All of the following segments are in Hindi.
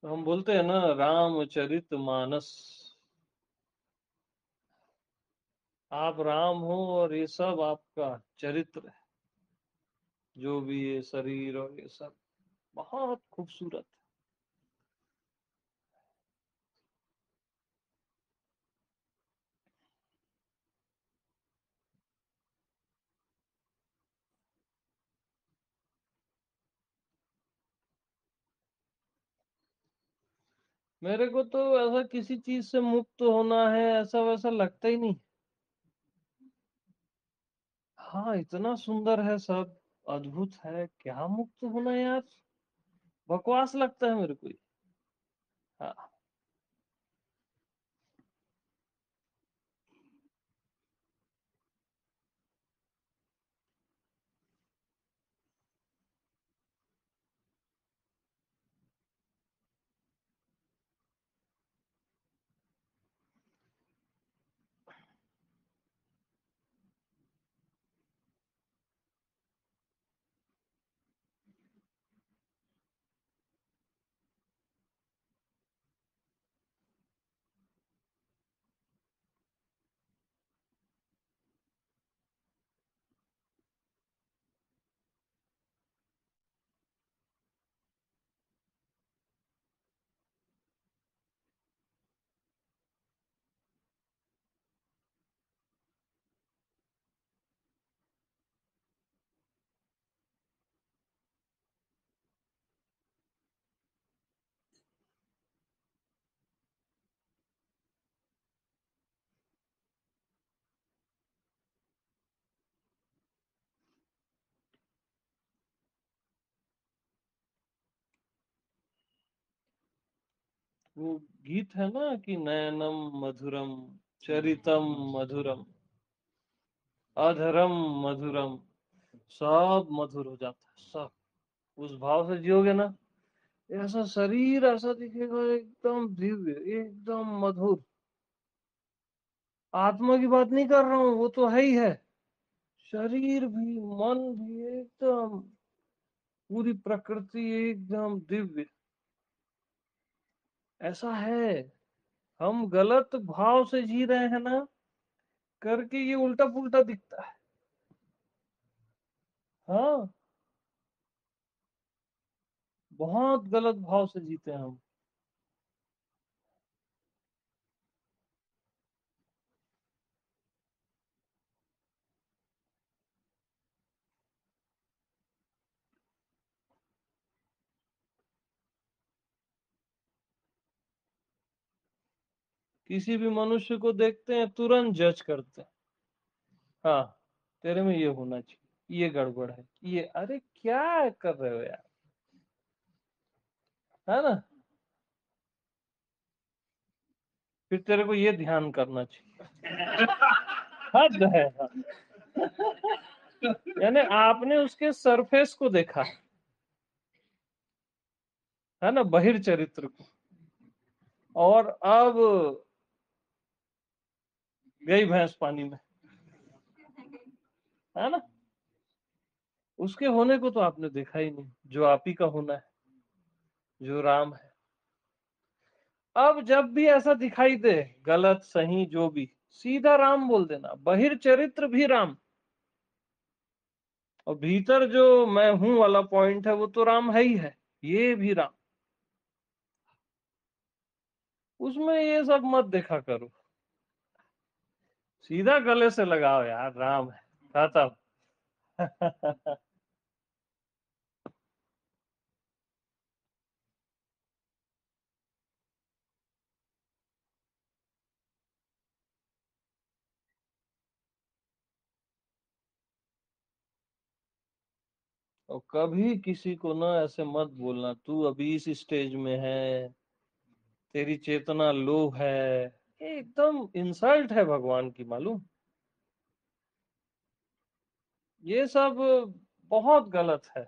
तो हम बोलते हैं ना, रामचरित मानस। आप राम हो और ये सब आपका चरित्र है, जो भी ये शरीर और ये सब बहुत खूबसूरत है। मेरे को तो ऐसा किसी चीज से मुक्त होना है, ऐसा वैसा लगता ही नहीं। हाँ, इतना सुंदर है सब, अद्भुत है, क्या मुक्त होना यार। बकवास लगता है मेरे को ये। हाँ। वो गीत है ना कि नयनम मधुरम, चरितम मधुरम, अधरम मधुरम, सब मधुर हो जाता है सब। उस भाव से जियोगे ना, ऐसा शरीर ऐसा दिखेगा, एकदम दिव्य, एकदम मधुर। आत्मा की बात नहीं कर रहा हूँ, वो तो है ही है। शरीर भी, मन भी एकदम, पूरी प्रकृति एकदम दिव्य। ऐसा है। हम गलत भाव से जी रहे हैं ना, करके ये उल्टा पुल्टा दिखता है। हाँ, बहुत गलत भाव से जीते हैं हम। किसी भी मनुष्य को देखते हैं, तुरंत जज करते हैं। हाँ, तेरे में ये होना चाहिए, ये गड़बड़ है, ये, अरे क्या कर रहे हो यार। है ना। फिर तेरे को ये ध्यान करना चाहिए। हद है। यानी आपने उसके सरफेस को देखा, है ना, बहिर चरित्र को। और अब गई भैंस पानी में, है ना। उसके होने को तो आपने देखा ही नहीं, जो आप ही का होना है, जो राम है। अब जब भी ऐसा दिखाई दे, गलत सही जो भी, सीधा राम बोल देना। बहिर चरित्र भी राम, और भीतर जो मैं हूं वाला पॉइंट है, वो तो राम है ही है, ये भी राम। उसमें ये सब मत देखा करो, सीधा गले से लगाओ यार, राम है, खत्म। और कभी किसी को ना ऐसे मत बोलना, तू अभी इस स्टेज में है, तेरी चेतना लो है। ये एकदम इंसल्ट है भगवान की, मालूम। ये सब बहुत गलत है।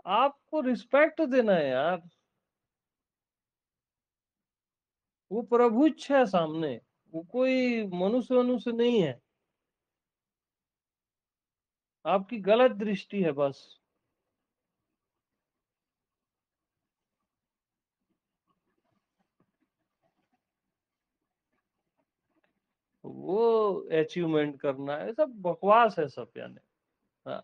आपको रिस्पेक्ट देना है यार। वो प्रभुच्छ है सामने, वो कोई मनुष्य मनुष्य नहीं है। आपकी गलत दृष्टि है बस। वो अचीवमेंट करना है, सब बकवास है सब यानी। हाँ।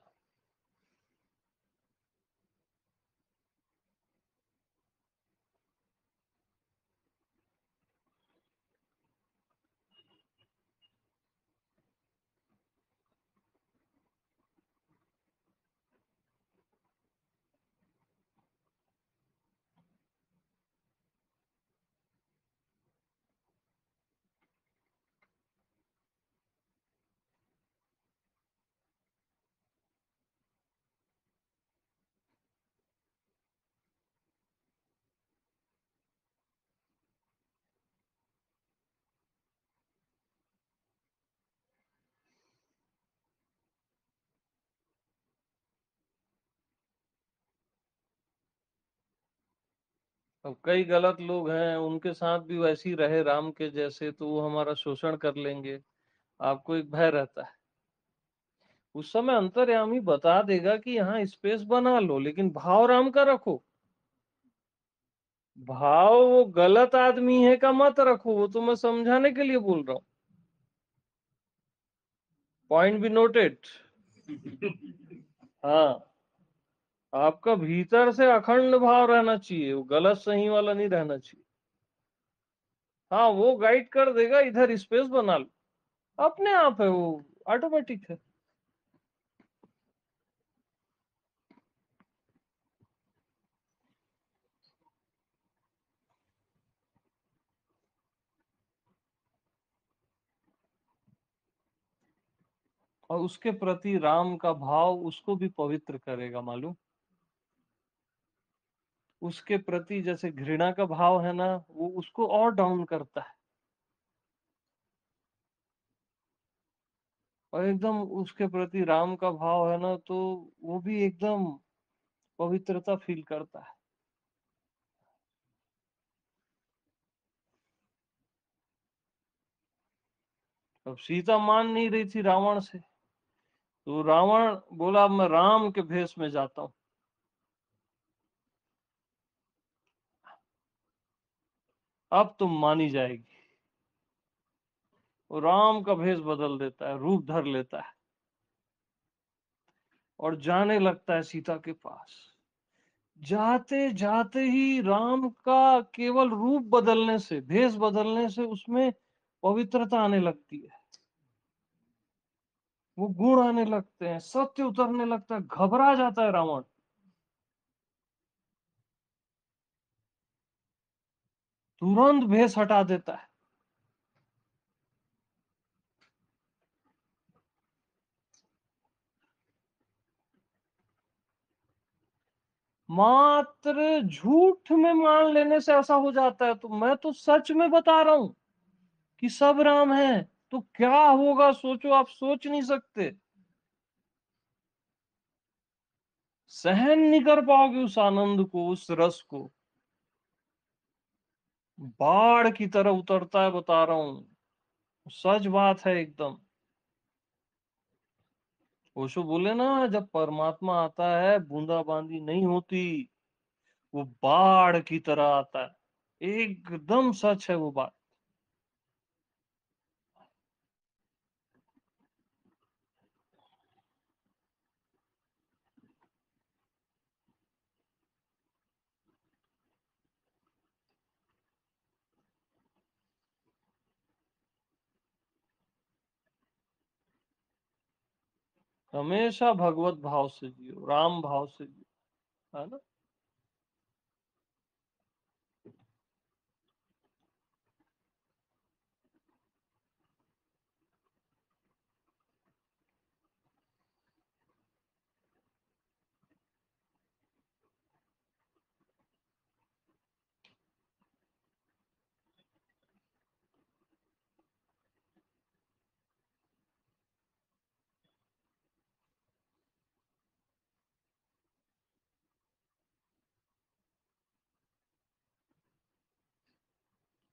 अब कई गलत लोग हैं, उनके साथ भी वैसे ही रहे राम के जैसे, तो वो हमारा शोषण कर लेंगे। आपको एक भय रहता है। उस समय अंतर्यामी बता देगा कि यहाँ स्पेस बना लो, लेकिन भाव राम का रखो। भाव वो गलत आदमी है का मत रखो, वो तो मैं समझाने के लिए बोल रहा हूँ। Point be noted. हाँ, आपका भीतर से अखंड भाव रहना चाहिए, वो गलत सही वाला नहीं रहना चाहिए। हाँ, वो गाइड कर देगा, इधर स्पेस बना लो, अपने आप है वो, ऑटोमेटिक है। और उसके प्रति राम का भाव उसको भी पवित्र करेगा, मालूम। उसके प्रति जैसे घृणा का भाव है ना, वो उसको और डाउन करता है। और एकदम उसके प्रति राम का भाव है ना, तो वो भी एकदम पवित्रता फील करता है। अब सीता मान नहीं रही थी रावण से, तो रावण बोला मैं राम के भेष में जाता हूं। अब तुम मानी जाएगी। वो राम का भेष बदल देता है, रूप धर लेता है और जाने लगता है सीता के पास। जाते जाते ही राम का केवल रूप बदलने से, भेष बदलने से उसमें पवित्रता आने लगती है। वो गुण आने लगते हैं, सत्य उतरने लगता है, घबरा जाता है रावण। तुरंत भेष हटा देता है। मात्र झूठ में मान लेने से ऐसा हो जाता है, तो मैं तो सच में बता रहा हूं कि सब राम है। तो क्या होगा सोचो, आप सोच नहीं सकते। सहन नहीं कर पाओगे उस आनंद को, उस रस को। बाढ़ की तरह उतरता है, बता रहा हूं, सच बात है एकदम। ओशो बोले ना, जब परमात्मा आता है बूंदाबांदी नहीं होती, वो बाढ़ की तरह आता है। एकदम सच है वो बात। हमेशा भगवत भाव से जियो, राम भाव से जियो, है ना।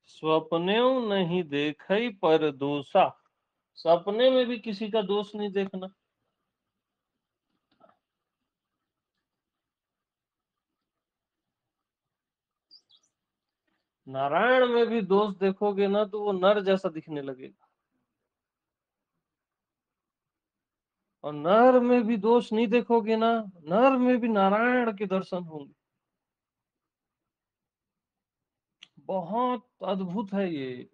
स्वप्नेऊ नहीं देखई पर दोषा। सपने में भी किसी का दोष नहीं देखना। नारायण में भी दोष देखोगे ना, तो वो नर जैसा दिखने लगेगा। और नर में भी दोष नहीं देखोगे ना, नर में भी नारायण के दर्शन होंगे। बहुत अद्भुत है ये।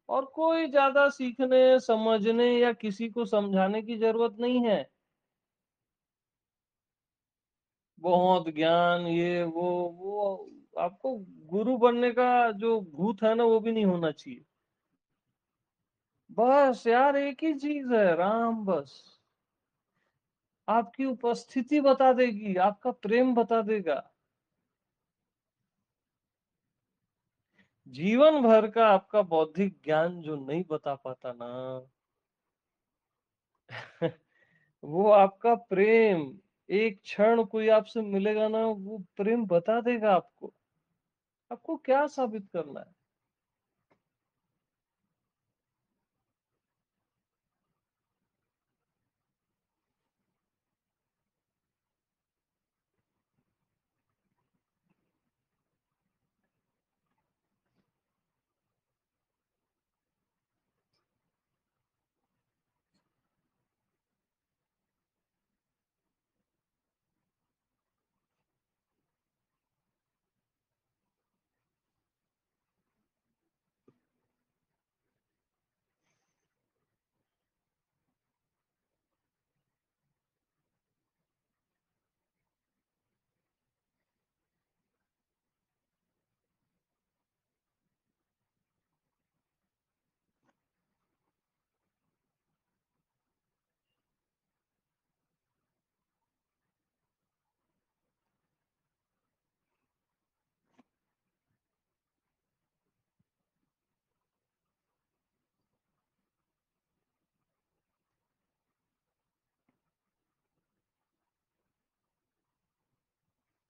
और कोई ज्यादा सीखने समझने या किसी को समझाने की जरूरत नहीं है। बहुत ज्ञान ये वो आपको गुरु बनने का जो भूत है ना वो भी नहीं होना चाहिए। बस यार एक ही चीज है, राम बस। आपकी उपस्थिति बता देगी, आपका प्रेम बता देगा। जीवन भर का आपका बौद्धिक ज्ञान जो नहीं बता पाता ना, वो आपका प्रेम, एक क्षण कोई आपसे मिलेगा ना, वो प्रेम बता देगा आपको। आपको क्या साबित करना है।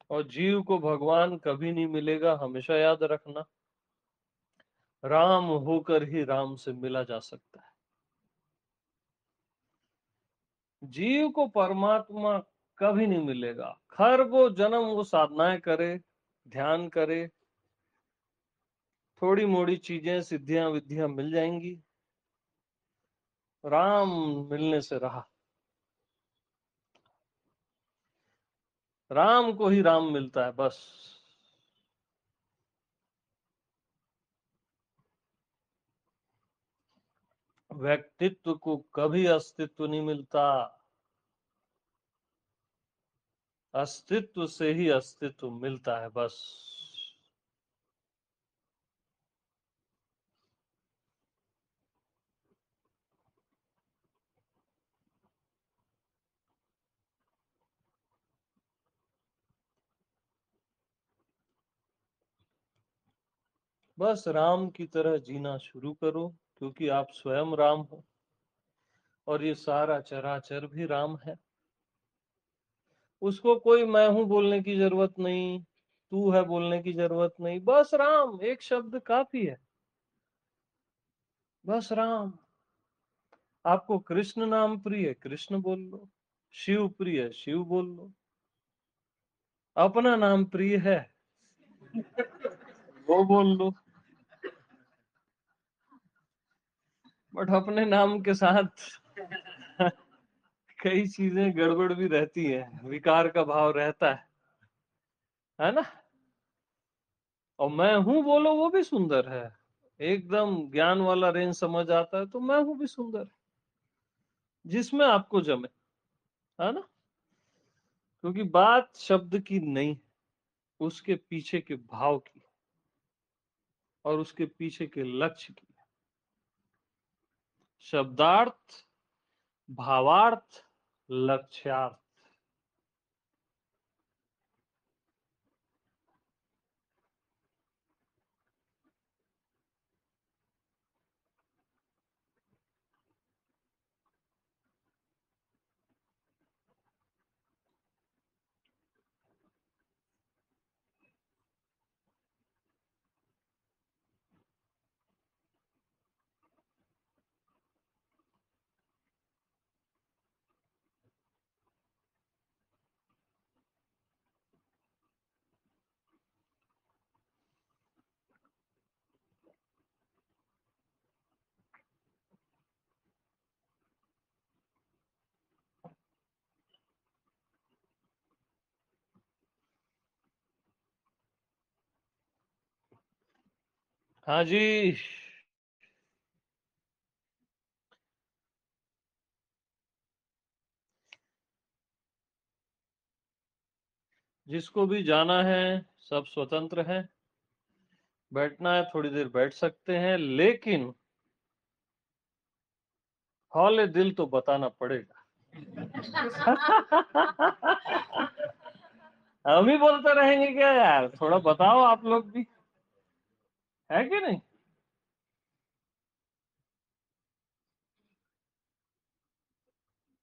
और जीव को भगवान कभी नहीं मिलेगा, हमेशा याद रखना। राम होकर ही राम से मिला जा सकता है। जीव को परमात्मा कभी नहीं मिलेगा। खरबों जन्म वो साधनाएं करे, ध्यान करे, थोड़ी मोड़ी चीजें सिद्धियां विद्धियां मिल जाएंगी। राम मिलने से रहा। राम को ही राम मिलता है बस। व्यक्तित्व को कभी अस्तित्व नहीं मिलता। अस्तित्व से ही अस्तित्व मिलता है बस। बस राम की तरह जीना शुरू करो, क्योंकि आप स्वयं राम हो और ये सारा चराचर भी राम है। उसको कोई मैं हूं बोलने की जरूरत नहीं, तू है बोलने की जरूरत नहीं। बस राम एक शब्द काफी है। बस राम। आपको कृष्ण नाम प्रिय, कृष्ण बोल लो। शिव प्रिय, शिव बोल लो। अपना नाम प्रिय है, वो बोल लो। बट अपने नाम के साथ कई चीजें गड़बड़ भी रहती है, विकार का भाव रहता है ना। और मैं हूं बोलो वो भी सुंदर है। एकदम ज्ञान वाला रेंज समझ आता है तो मैं हूं भी सुंदर है, जिसमें आपको जमे, है ना। क्योंकि बात शब्द की नहीं, उसके पीछे के भाव की और उसके पीछे के लक्ष्य की। शब्दार्थ, भावार्थ, लक्ष्यार्थ। हाँ जी। जिसको भी जाना है सब स्वतंत्र है, बैठना है थोड़ी देर बैठ सकते हैं, लेकिन हौले दिल तो बताना पड़ेगा। हम ही बोलते रहेंगे क्या यार, थोड़ा बताओ आप लोग भी, है कि नहीं?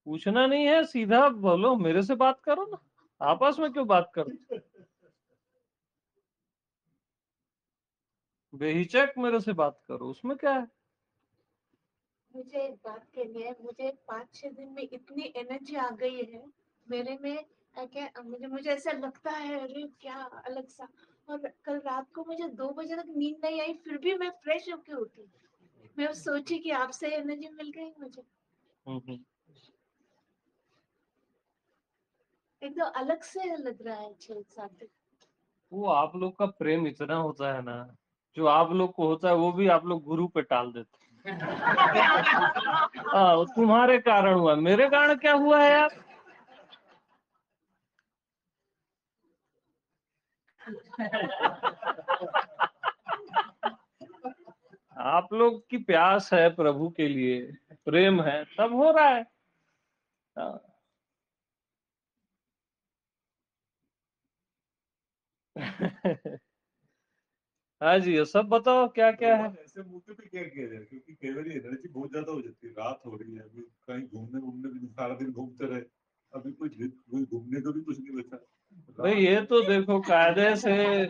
पूछना नहीं है, सीधा बोलो, मेरे से बात करो ना, आपस में क्यों बात करो? बेहिचक मेरे से बात करो, उसमें क्या है? मुझे एक बात कहनी है। मुझे 5-6 दिन में इतनी एनर्जी आ गई है मेरे में। क्या मुझे मुझे ऐसा लगता है, अरे क्या अलग सा। और कल रात को मुझे 2 बजे तक नींद नहीं आई, फिर भी मैं फ्रेश होके उठी। मैं सोची कि आपसे एनर्जी मिल गई मुझे। हम्म। एकदम अलग से लग रहा है 6 7 दिन। वो आप लोग का प्रेम इतना होता है ना, जो आप लोग को होता है वो भी आप लोग गुरु पे टाल देते हैं। हाँ, वो तुम्हारे कारण हुआ, मेरे कारण क्या हुआ है यार? आप लोग की प्यास है प्रभु के लिए, प्रेम है, तब हो रहा है। हाँ। हाँ जी, ये सब बताओ क्या क्या है। ऐसे मौके पे क्या किया जाए, क्योंकि कई बार एनर्जी बहुत ज्यादा हो जाती है, रात हो रही है, अभी कहीं घूमने घूमने भी नहीं, सारा दिन घूमते रहे, अभी कोई घूमने को भी कुछ नहीं बचा। भाई ये तो देखो कायदे से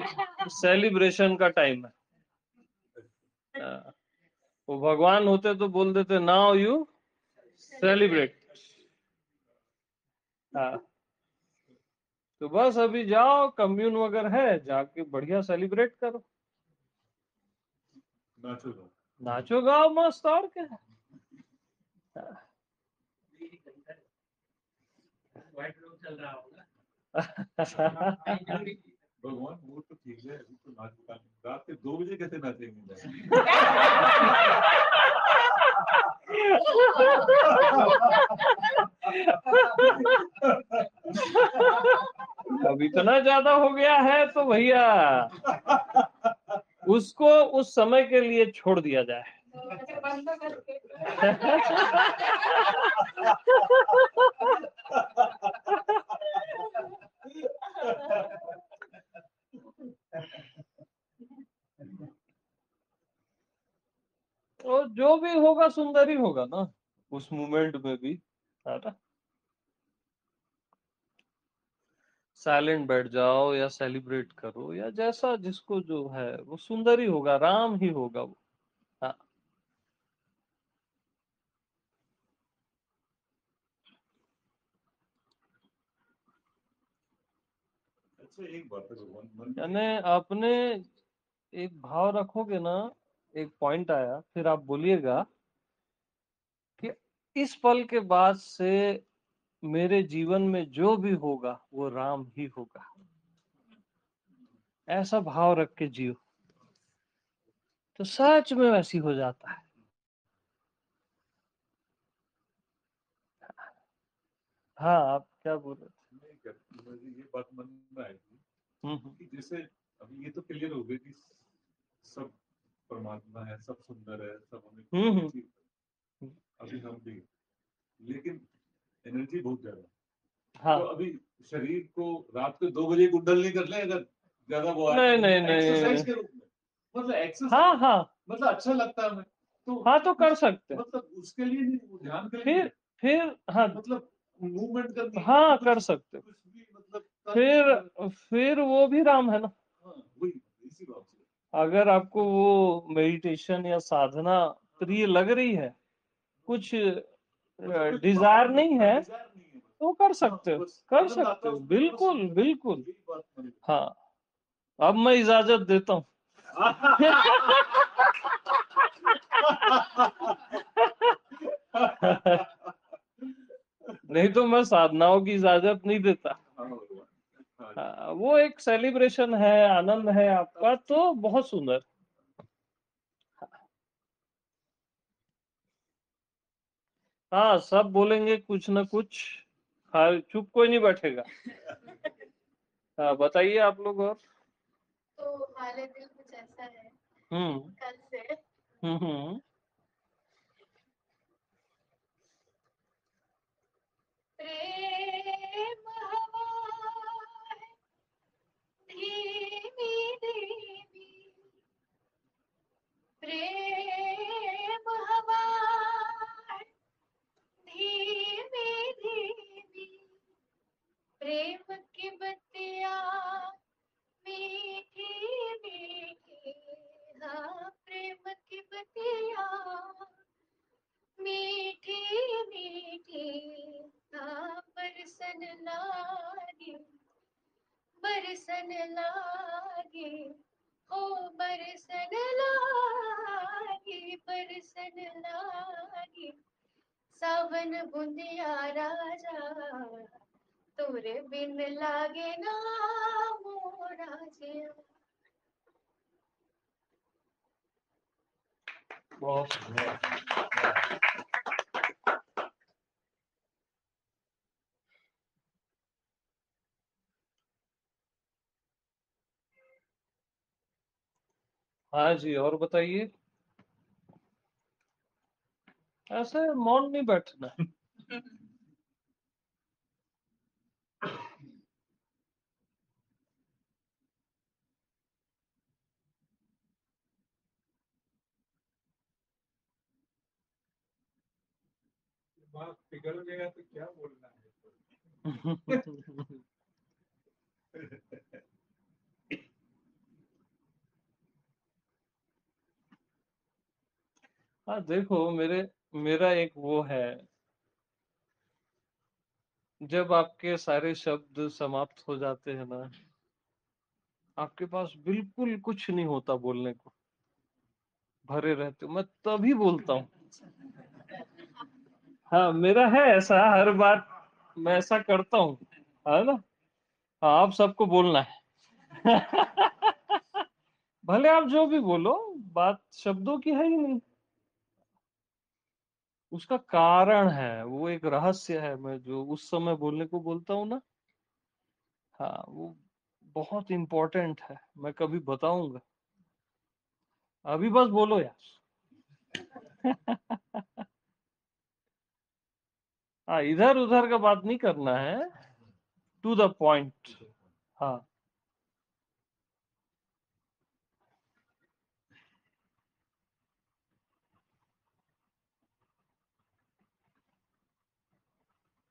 सेलिब्रेशन का टाइम है। हाँ, वो भगवान होते तो बोल देते नाउ यू सेलिब्रेट। हाँ, तो बस अभी जाओ, कम्यून वगैरह है, जाके बढ़िया सेलिब्रेट करो, नाचो गाओ। नाचो गाओ मस्त, और क्या है। भगवान मूड तो ठीक है, अभी तो नाच का रात के 2 बजे कैसे नाचेंगे? अब इतना ज्यादा हो गया है तो भैया उसको उस समय के लिए छोड़ दिया जाए। तो जो भी होगा सुंदर ही होगा ना, उस मोमेंट में भी, है ना? साइलेंट बैठ जाओ या सेलिब्रेट करो, या जैसा जिसको जो है वो सुंदर ही होगा, राम ही होगा वो। हाँ। अच्छा, एक बात है, भगवान मन में यानी आपने एक भाव रखोगे ना, एक पॉइंट आया, फिर आप बोलिएगा कि इस पल के बाद से मेरे जीवन में जो भी होगा वो राम ही होगा, ऐसा भाव रख के जियो, तो सच में वैसी हो जाता है। हाँ, आप क्या बोल रहे नहीं करती, मुझे ये बात मन में आई थी थे? कि जैसे अभी ये तो क्लियर हो गया कि सब परमात्मा है, सब सुंदर है, सब हमें अचीव, अभी हम भी, लेकिन एनर्जी बहुत ज्यादा। हाँ। तो अभी शरीर को रात को 2 बजे कुंडल नहीं कर ले, अगर ज्यादा वो नहीं है नहीं एक्सरसाइज नहीं। के रूप में, मतलब एक्सरसाइज, हाँ हाँ। मतलब अच्छा लगता है हमें, तो हाँ, तो कर सकते हैं। मतलब उसके लिए नहीं, वो ध्यान के लिए फिर नहीं, फिर हाँ। मतलब मूवमेंट करनी है, हाँ, कुछ कर सकते हो। कुछ भी, मतलब फिर वो भी राम है ना। हाँ, वही इसी बात से। अगर आपको वो मेडिटेशन या साधना प्रिय लग रही है, कुछ डिजायर नहीं है, डिजायर नहीं है, तो कर सकते हो, बस कर आनंद आता सकते है हो, उसमें, बस बिल्कुल बिल्कुल। यही बात मन में। हाँ, अब मैं इजाजत देता हूँ। नहीं तो मैं साधनाओं की इजाजत नहीं देता। हाँ, वो एक सेलिब्रेशन है, आनंद है आपका, तो बहुत सुंदर। हाँ, सब बोलेंगे कुछ न कुछ, हाँ, चुप कोई नहीं बैठेगा। हाँ, बताइए आप लोग और। तो हाले दिल कुछ ऐसा है कल से। हम्म। प्रेम हवा है धीमी धीमी, प्रेम हवा है धीमी धीमी, प्रेम की बत्तियां मीठी मीठी, हाँ प्रेम की बत्तियां मीठी मीठी, हाँ बरसन लागी बरसन लागी, हो बरसन लागी बरसन लागी, सावन बुंदिया राजा तोरे बिन लागे ना मोरा जिया। बहुत हाँ जी, और बताइए। ऐसे मौन नहीं बैठना। बात पिघल गया तो क्या बोलना है। हाँ देखो, मेरा एक वो है, जब आपके सारे शब्द समाप्त हो जाते हैं ना, आपके पास बिल्कुल कुछ नहीं होता बोलने को, भरे रहते हो, मैं तभी बोलता हूँ। हाँ, मेरा है ऐसा, हर बार मैं ऐसा करता हूँ, है ना। हाँ, आप सबको बोलना है। भले आप जो भी बोलो, बात शब्दों की है ही नहीं, उसका कारण है, वो एक रहस्य है, मैं जो उस समय बोलने को बोलता हूँ ना, हाँ वो बहुत इंपॉर्टेंट है, मैं कभी बताऊंगा। अभी बस बोलो यार। हाँ, इधर उधर का बात नहीं करना है, टू द पॉइंट। हाँ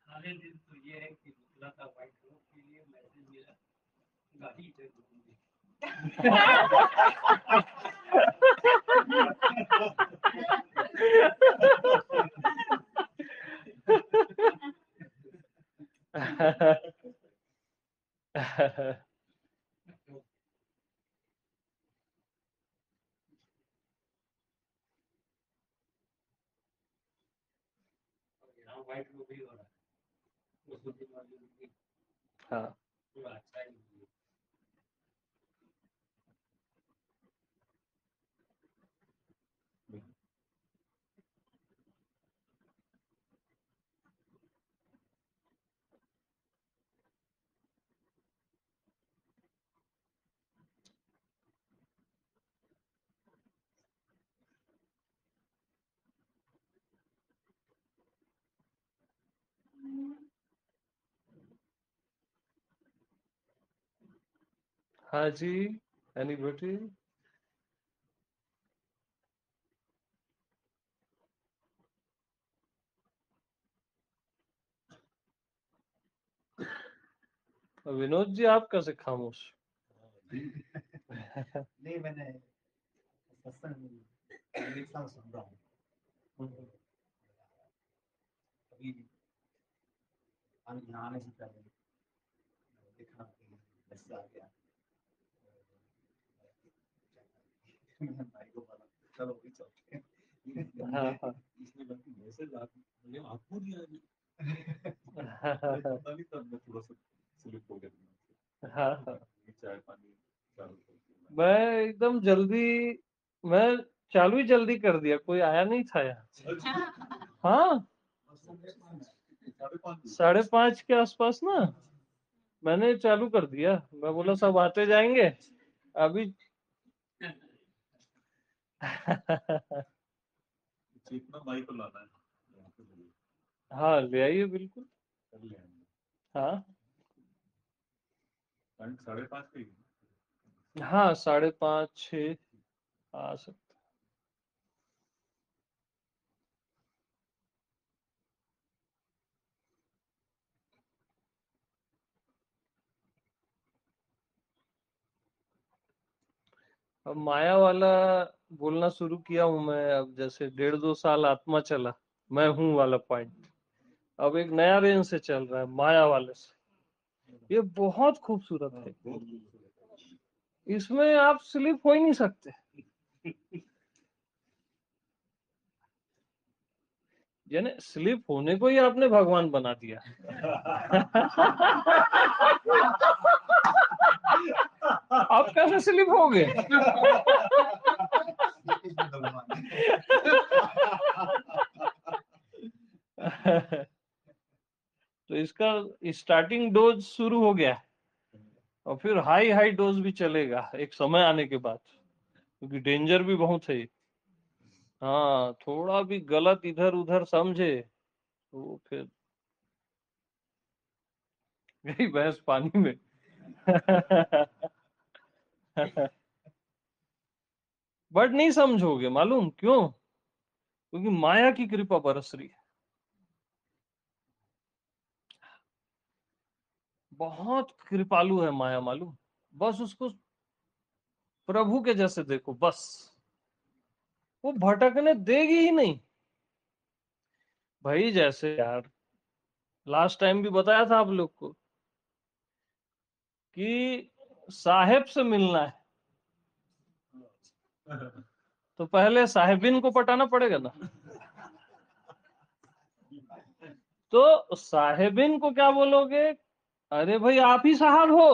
सारे दिन तो ये है कि दूसरा का व्हाइट रोड के लिए मैसेज मिला, गाड़ी पे घूमने। यहाँ व्हाइट रोड भी हो रहा है, उस दिन वाली हाँ पूरा अच्छा ही है। हाँ जी, एनीबॉडी। विनोद जी, आप कैसे खामोश? नहीं, मैंने सत्संग एक साल सुन रहा हूँ, अभी यहाँ आने से पहले देखा मैसेज आ गया, मैंने भाई को बोला चलो भी चलते हैं। हाँ हाँ। इसने बल्कि मैसेज आपको दिया है। हाँ तभी तब मैं थोड़ा सा स्लिप हो गया। हाँ। चाय पानी चालू कर दिया। मैं एकदम जल्दी, मैं चालू ही जल्दी कर दिया, कोई आया नहीं था यहाँ। हाँ, 5:30 के आसपास ना मैंने चालू कर दिया। मैं बोला सब आते जाएंगे अभी। चेतना माई को लाना है। हाँ ले आइए बिल्कुल। कर ले आएंगे। हाँ 5:30 पे ही। हाँ 5:30 6 आ सकते। अब माया वाला बोलना शुरू किया हूं मैं। अब जैसे 1.5-2 साल आत्मा चला, मैं हूं वाला पॉइंट अब एक नया रेंज से चल रहा है, माया वाले से। ये बहुत खूबसूरत है, इसमें आप स्लिप हो ही नहीं सकते। यानी स्लिप होने को ही आपने भगवान बना दिया। आप कैसे स्लिप हो गए? तो इसका स्टार्टिंग डोज शुरू हो गया और फिर हाई हाई डोज भी चलेगा एक समय आने के बाद, क्योंकि डेंजर भी बहुत है। हाँ थोड़ा भी गलत इधर उधर समझे तो फिर गई भैंस पानी में। बट नहीं समझोगे, मालूम क्यों? क्योंकि माया की कृपा बरस रही है। बहुत कृपालु है माया, मालूम। बस उसको प्रभु के जैसे देखो, बस वो भटकने देगी ही नहीं। भाई जैसे यार लास्ट टाइम भी बताया था आप लोग को कि साहेब से मिलना है तो पहले साहेबिन को पटाना पड़ेगा ना। तो साहेबिन को क्या बोलोगे? अरे भाई आप ही साहब हो।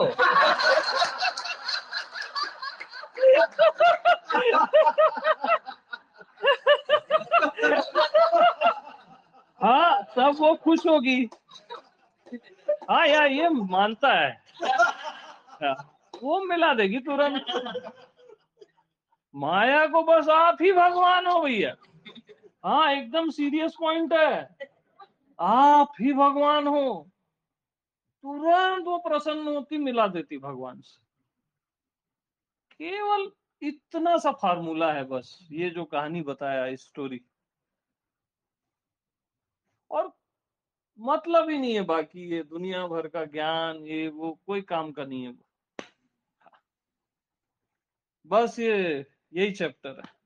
हाँ तब वो खुश होगी। हाँ यार ये मानता है। हाँ, वो मिला देगी तुरंत। माया को बस आप ही भगवान हो भैया। हाँ एकदम सीरियस पॉइंट है, आप ही भगवान हो। तुरंत वो प्रसन्न होती, मिला देती भगवान से। केवल इतना सा फार्मूला है बस, ये जो कहानी बताया स्टोरी, और मतलब ही नहीं है बाकी ये दुनिया भर का ज्ञान, ये वो कोई काम का नहीं है। बस ये यही चैप्टर है।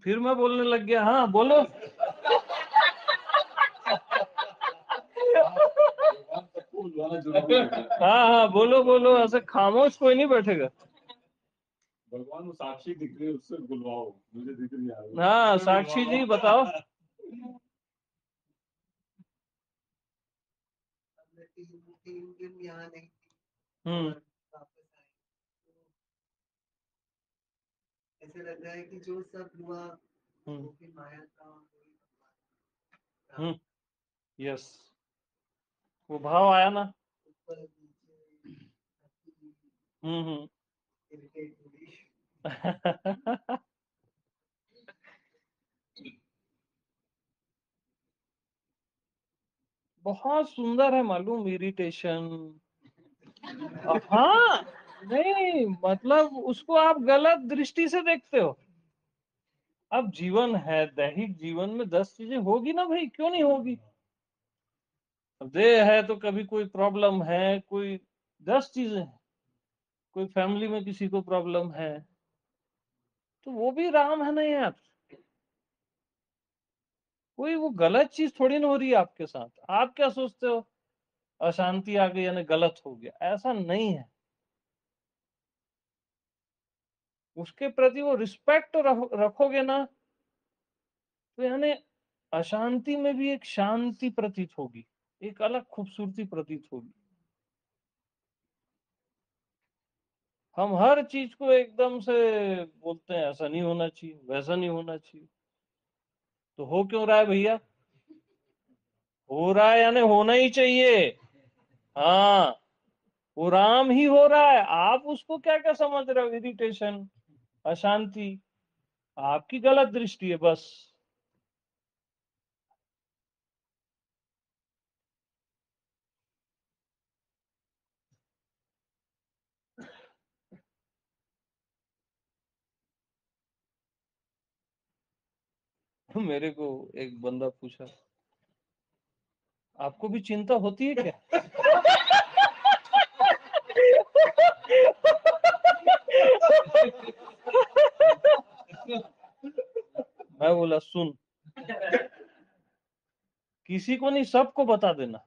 फिर मैं बोलने लग गया। हाँ बोलो। हाँ हाँ बोलो बोलो, ऐसे खामोश कोई नहीं बैठेगा। भगवान वो साक्षी दिख रही है, उससे बुलवाओ, मुझे दिख रही है। हाँ साक्षी जी बताओ। हम्म। ऐसे लग रहा है कि जो सब हुआ वो भी माया का। यस वो भाव आया ना। ऊपर नीचे हम्म। इरिटेट हुई। बहुत सुंदर है मालूम, इरिटेशन। हाँ नहीं मतलब उसको आप गलत दृष्टि से देखते हो। अब जीवन है, दैहिक जीवन में 10 चीजें होगी ना भाई, क्यों नहीं होगी? अब देह है तो कभी कोई प्रॉब्लम है, कोई 10 चीजें हैं। कोई फैमिली में किसी को प्रॉब्लम है तो वो भी राम है ना यार। कोई वो गलत चीज थोड़ी ना हो रही है आपके साथ। आप क्या सोचते हो अशांति आ गई यानी गलत हो गया? ऐसा नहीं है। उसके प्रति वो रिस्पेक्ट रखोगे ना तो यानी अशांति में भी एक शांति प्रतीत होगी, एक अलग खूबसूरती प्रतीत होगी। हम हर चीज को एकदम से बोलते हैं ऐसा नहीं होना चाहिए, वैसा नहीं होना चाहिए। तो हो क्यों रहा है भैया? हो रहा है यानी होना ही चाहिए। हाँ, वो राम ही हो रहा है। आप उसको क्या क्या समझ रहे हो? इरिटेशन, अशांति, आपकी गलत दृष्टि है बस। मेरे को एक बंदा पूछा, आपको भी चिंता होती है क्या? मैं बोला, सुन, किसी को नहीं, सबको बता देना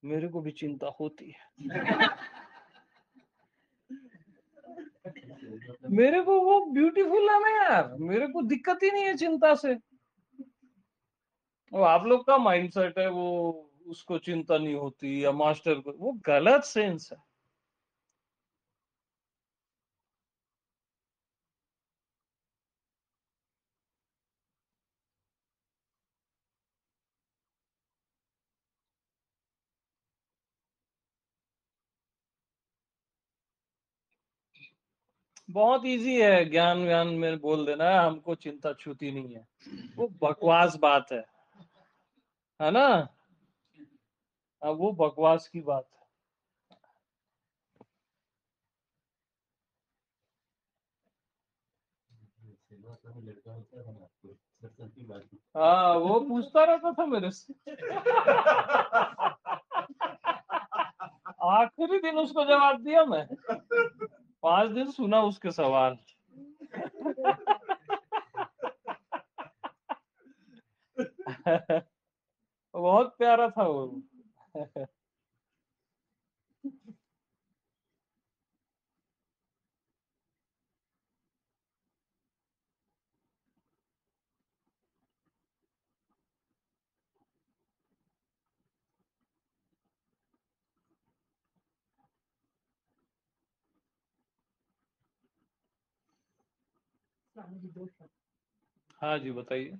मेरे को भी चिंता होती है। मेरे को वो ब्यूटीफुल है ना यार, मेरे को दिक्कत ही नहीं है चिंता से। वो आप लोग का माइंडसेट है, वो उसको चिंता नहीं होती या मास्टर को, वो गलत सेंस है। बहुत इजी है ज्ञान व्यान में बोल देना है हमको चिंता छूती नहीं है, वो बकवास बात है ना? अब वो बकवास की बात है। हाँ, वो पूछता रहता था मेरे से। आखिरी दिन उसको जवाब दिया मैं। 5 दिन सुना उसके सवाल। बहुत प्यारा था वो। स्वामी जी, दो शब्द। हाँ जी, बताइए।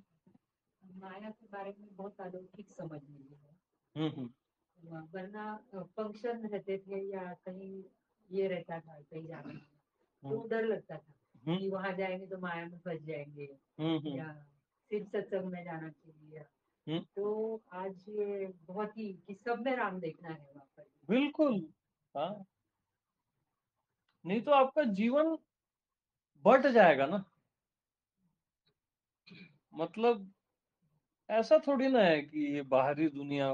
माया के बारे में बहुत अलौकिक समझ मिली है। हम्म। वरना फंक्शन रहते थे या कहीं ये रहता था, कहीं जाने में तो डर लगता था कि वहां जाएंगे तो माया में फंस जाएंगे, या सिर्फ सत्संग में जाना चाहिए। तो आज ये बहुत ही कि सब में राम देखना है वहाँ पर। बिल्कुल। हाँ, नहीं तो आपका जीवन बट जाएगा ना। मतलब ऐसा थोड़ी ना है कि ये बाहरी दुनिया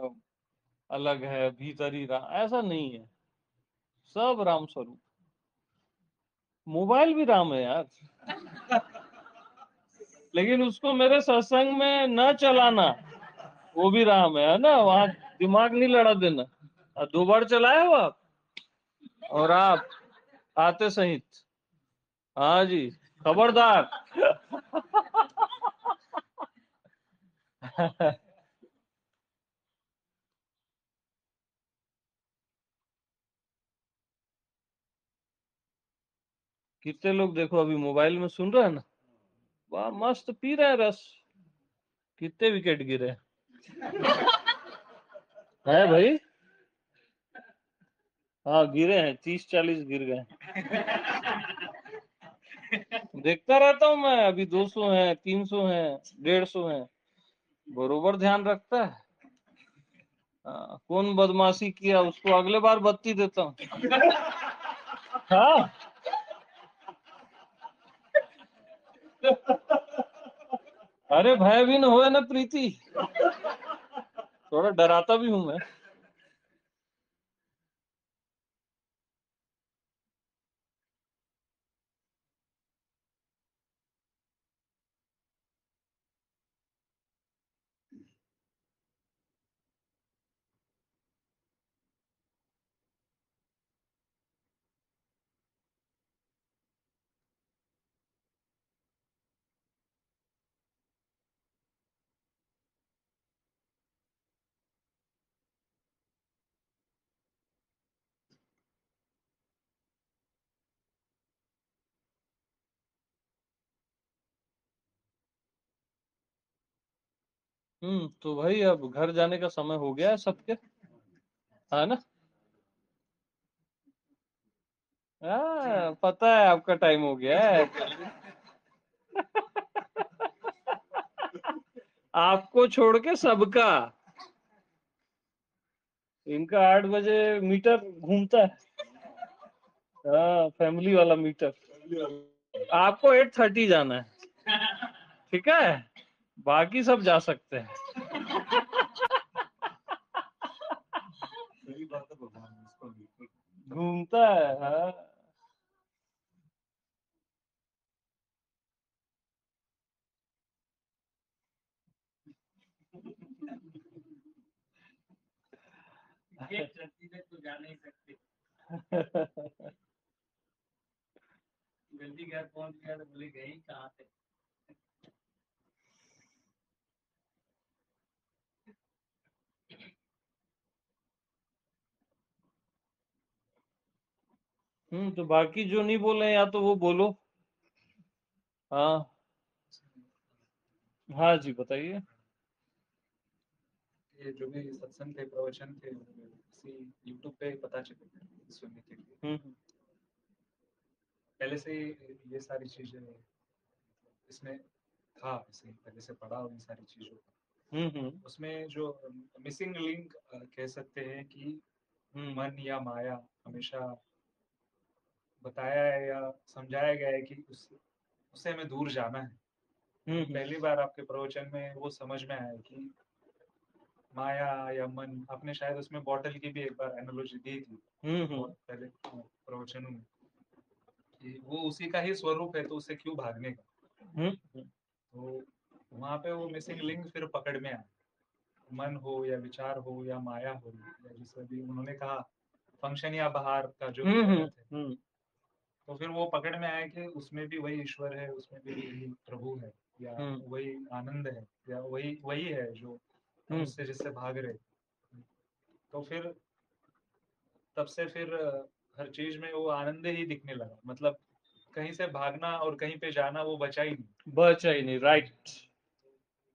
अलग है, भीतरी राम, ऐसा नहीं है। सब राम स्वरूप। मोबाइल भी राम है यार, लेकिन उसको मेरे सत्संग में न चलाना, वो भी राम है ना? वहां दिमाग नहीं लड़ा देना। 2 बार चलाए हो आप, और आप आते सहित। हाँ जी, खबरदार। कितने लोग देखो अभी मोबाइल में सुन रहे हैं ना, वाह मस्त पी रहे हैं रस। कितने विकेट गिरे है भाई? हाँ, गिरे हैं, 30-40 गिर गए। देखता रहता हूँ मैं, अभी 200 है, 300 है, 150 है। बरोबर ध्यान रखता है। कौन बदमाशी किया उसको अगले बार बत्ती देता हूँ। हाँ। अरे भय भी न होए ना प्रीति, थोड़ा डराता भी हूँ मैं। तो भाई अब घर जाने का समय हो गया है सबके, है ना? पता है आपका टाइम हो गया है। आपको छोड़ के सबका। इनका 8 बजे मीटर घूमता है, हाँ, फैमिली वाला मीटर। आपको 8:30 जाना है, ठीक है? बाकी सब जा सकते हैं। सही बात है, भगवान इसको घूमता है, हाँ। एक धरती में तो जा नहीं सकते। जल्दी घर पहुंच गया तो बोले गई कहाँ थे। तो बाकी जो नहीं बोले या तो वो बोलो। हाँ हाँ जी, बताइए। ये जो भी सत्संग थे, प्रवचन थे, इसी यूट्यूब पे पता चले सुनने के लिए। पहले से ये सारी चीजें इसमें था, इसे पहले से पढ़ा उन सारी चीजों को। उसमें जो मिसिंग लिंक कह सकते हैं कि मन या माया हमेशा बताया है या समझाया गया है कि उससे हमें दूर जाना है। पहली बार आपके प्रवचन में वो समझ में आया कि माया या मन, आपने शायद उसमें बॉटल की भी एक बार एनालॉजी दी थी बहुत पहले प्रवचनों में, कि वो उसी का ही स्वरूप है तो उसे क्यों भागने का। तो वहां पे वो मिसिंग लिंक फिर पकड़ में आया। मन हो या विचार हो या माया हो, या जैसे भी उन्होंने कहा फंक्शन या बाहर का जो जगत है, तो फिर वो पकड़ में आया कि उसमें भी वही ईश्वर है, उसमें भी वही प्रभु है, या वही आनंद है, या वही वही है जो हम उससे जिससे भाग रहे। तो फिर तब से फिर हर चीज में वो आनंद ही दिखने लगा। मतलब कहीं से भागना और कहीं पे जाना वो बचा ही नहीं, राइट।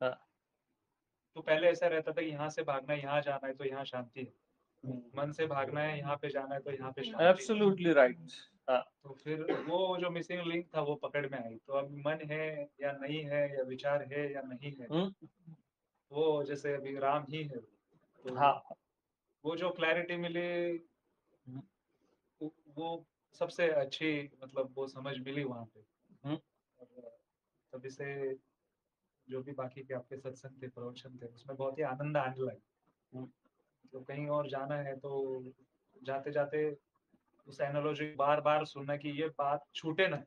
तो पहले ऐसा रहता था कि यहाँ से भागना है, यहाँ जाना है तो यहाँ शांति है, मन से भागना है, यहाँ पे जाना है तो यहाँ पे शांति है। Absolutely right. तो फिर वो जो मिसिंग लिंक था वो पकड़ में आई। तो अब मन है या नहीं है, या विचार है या नहीं है, वो जैसे अभी राम ही है। तो वो जो क्लैरिटी मिली वो सबसे अच्छी, मतलब वो समझ मिली वहां पे। तभी से जो भी बाकी के आपके सत्संग थे, प्रवचन थे, उसमें बहुत ही आनंद आने लगा। तो कहीं और जाना है तो जाते जाते उस एनालॉजी बार बार सुनना कि ये बात छूटे ना,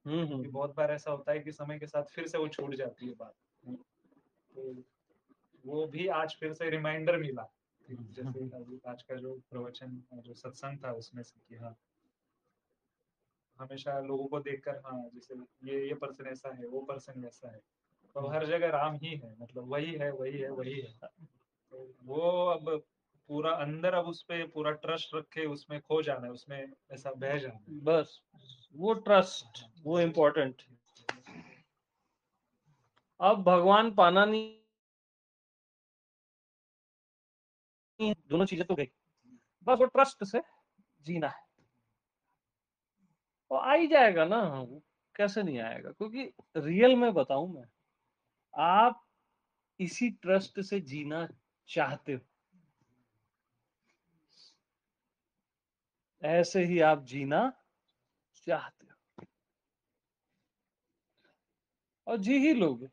क्योंकि बहुत बार ऐसा होता है कि समय के साथ फिर से वो छूट जाती है बात। तो वो भी आज फिर से रिमाइंडर मिला, जैसे अभी आज का जो प्रवचन जो सत्संग था उसमें से कि हाँ, हमेशा लोगों को देखकर हाँ, जैसे ये पर्सन ऐसा है, वो पर्सन वैसा है, तो हर जगह राम ही है, मतलब वही है वही है वही है। तो वो अब पूरा अंदर, अब उस पे पूरा ट्रस्ट रखे, उसमें खो जाना है, उसमें ऐसा बह जाना है। बस वो ट्रस्ट, वो इम्पोर्टेंट। अब भगवान पाना नहीं, दोनों चीजें तो गई, बस वो ट्रस्ट से जीना है। और आ ही जाएगा ना, कैसे नहीं आएगा? क्योंकि रियल में बताऊं मैं, आप इसी ट्रस्ट से जीना चाहते हो, ऐसे ही आप जीना चाहते हो और जी ही लोगे।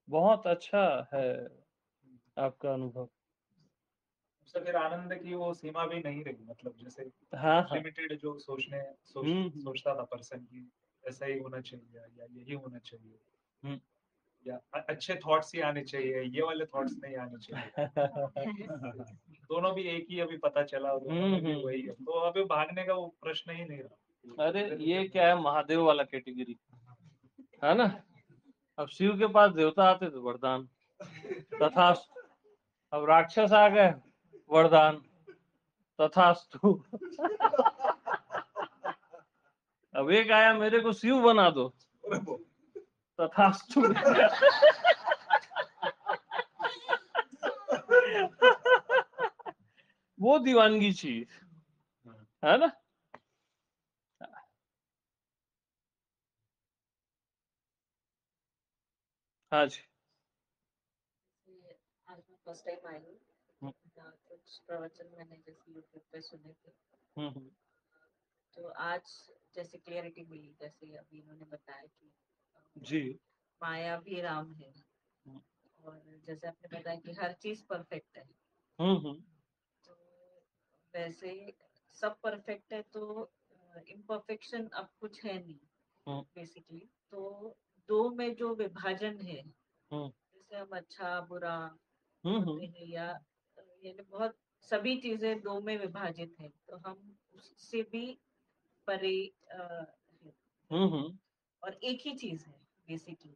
बहुत अच्छा है आपका अनुभव। उससे फिर आनंद की वो सीमा भी नहीं रही, मतलब जैसे हाँ लिमिटेड जो सोचता था पर्सन की ऐसा ही होना चाहिए या यही होना चाहिए, या अच्छे थॉट्स ही आने चाहिए, ये वाले थॉट्स नहीं आने चाहिए। दोनों भी एक ही अभी पता चला, दोनों में भी वही है, तो अभी भागने का वो प्रश्न ही नहीं रहा। अरे ये क्या है, महादेव वाला कैटेगरी है ना। अब शिव के पास देवता आते तो वरदान तथास्तु, अब राक्षस आ गए, वरदान तथास्तु। अब एक आया मेरे को शिव बना दो, तथास्तु। वो दीवानगी चीज है ना। हाँ जी। आज मैं फर्स्ट टाइम आई हूँ, कुछ प्रवचन मैंने जैसे यूट्यूब पे सुने थे, तो आज जैसे क्लियरिटी मिली, जैसे अभी इन्होंने बताया कि जी माया भी राम है, और जैसे आपने बताया कि हर चीज परफेक्ट है, तो वैसे सब परफेक्ट है तो इम्परफेक्शन अब कुछ है नहीं बेसिकली। तो दो में जो विभाजन है, जैसे हम अच्छा बुरा होते हैं, या यानी बहुत सभी चीजें दो में विभाजित है, तो हम उससे भी परे और एक ही चीज है बेसिकली।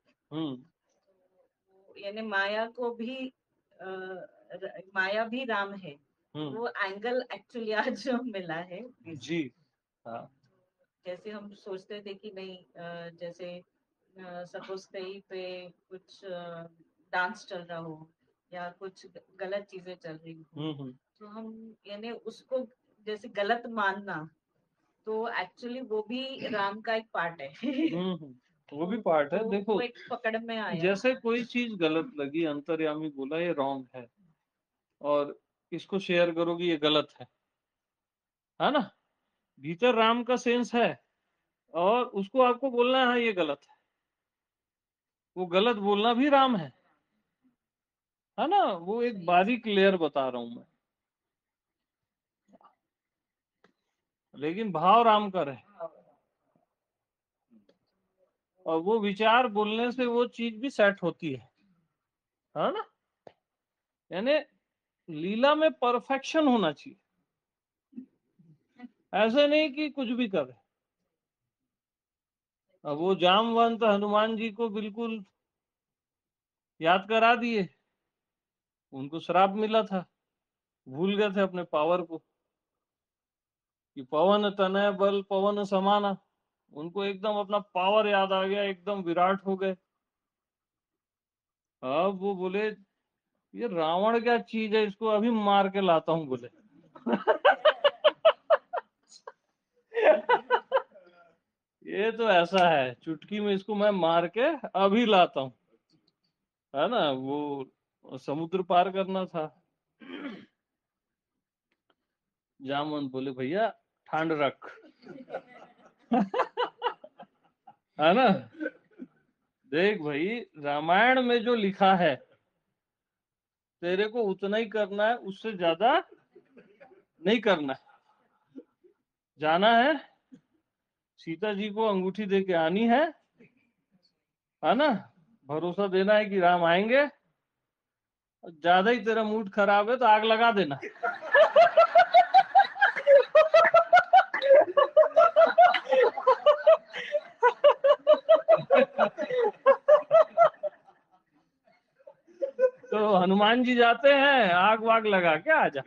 यानी माया को भी माया भी राम है, वो एंगल एक्चुअली आज मिला है जी। हाँ। जैसे हम सोचते थे कि नहीं, जैसे सपोज कहीं पे कुछ डांस चल रहा हो या कुछ गलत चीजें चल रही हो, तो हम यानी उसको जैसे गलत मानना, तो एक्चुअली वो भी राम का एक पार्ट है। वो भी पार्ट है। देखो वो एक पकड़ में आया, जैसे कोई चीज गलत लगी, अंतर्यामी बोला ये रॉन्ग है, और इसको शेयर करोगे ये गलत है ना। भीतर राम का सेंस है, और उसको आपको बोलना है हाँ ये गलत है। वो गलत बोलना भी राम है ना। वो एक बारीक लेयर बता रहा हूं मैं, लेकिन भाव राम का रहे, और वो विचार बोलने से वो चीज भी सेट होती है ना। यानी लीला में परफेक्शन होना चाहिए, ऐसे नहीं कि कुछ भी करे। अब वो जामवंत हनुमान जी को बिल्कुल याद करा दिए, उनको श्राप मिला था, भूल गए थे अपने पावर को, कि पवन तनय बल पवन समाना। उनको एकदम अपना पावर याद आ गया, एकदम विराट हो गए। अब वो बोले ये रावण क्या चीज है, इसको अभी मार के लाता हूं बोले। ये तो ऐसा है, चुटकी में इसको मैं मार के अभी लाता हूं, है ना। वो समुद्र पार करना था। जामवंत बोले भैया ठांड रख। है ना। देख भाई, रामायण में जो लिखा है तेरे को उतना ही करना है, उससे ज्यादा नहीं करना है। जाना है, सीता जी को अंगूठी दे के आनी है ना। भरोसा देना है कि राम आएंगे। ज्यादा ही तेरा मूड खराब है तो आग लगा देना। तो हनुमान जी जाते हैं, आग वाग लगा के आ जा।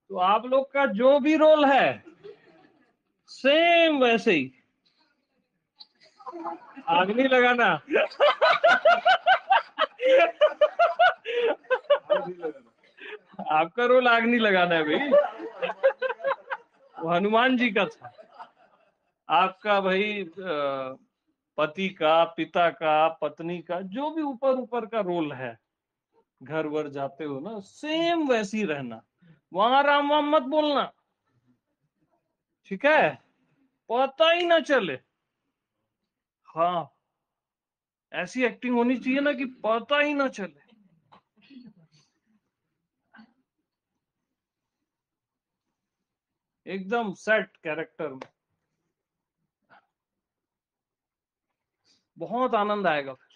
तो आप लोग का जो भी रोल है सेम वैसे ही, आग नहीं लगाना। आपका रोल आग नहीं लगाना है भाई, वो हनुमान जी का था। आपका भाई पति का, पिता का, पत्नी का, जो भी ऊपर ऊपर का रोल है, घर वर जाते हो ना, सेम वैसी रहना। वहां राम वाम मत बोलना, ठीक है, पता ही ना चले। हाँ, ऐसी एक्टिंग होनी चाहिए ना कि पता ही ना चले। एकदम सेट कैरेक्टर में, बहुत आनंद आएगा फिर।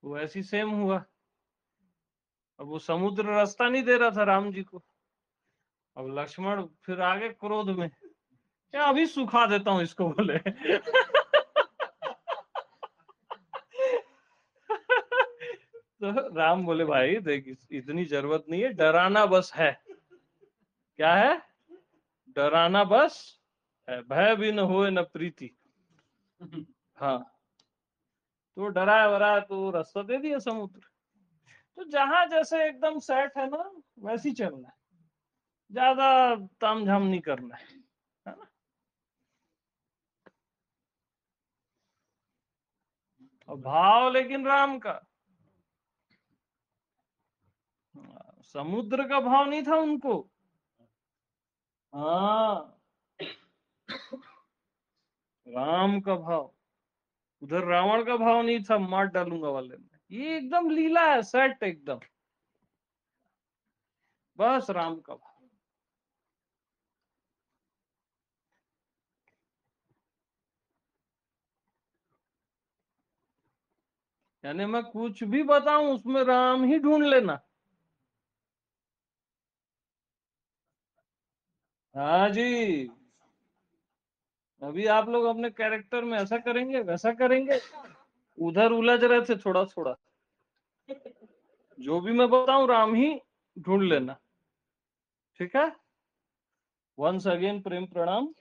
वो ऐसी सेम हुआ। अब वो समुद्र रास्ता नहीं दे रहा था राम जी को। अब लक्ष्मण फिर आगे क्रोध में, क्या अभी सुखा देता हूं इसको, बोले। तो राम बोले भाई देख इतनी जरूरत नहीं है, डराना बस है। क्या है? डराना बस है, भय भी न होए न प्रीति। हाँ, तो डराया वराया तो रास्ता दे दिया समुद्र। तो जहां जैसे एकदम सेट है ना, वैसी चलना है, ज्यादा तामझाम नहीं करना है ना। और भाव लेकिन राम का, समुद्र का भाव नहीं था उनको। हाँ, राम का भाव, उधर रावण का भाव नहीं था, मार डालूंगा वाले में। ये एकदम लीला है, सेट एकदम, बस राम का भाव। यानी मैं कुछ भी बताऊं उसमें राम ही ढूंढ लेना। हाँ जी, अभी आप लोग अपने कैरेक्टर में ऐसा करेंगे वैसा करेंगे, उधर उलझ रहे थे थोड़ा थोड़ा। जो भी मैं बताऊं राम ही ढूंढ लेना, ठीक है। वंस अगेन प्रेम प्रणाम।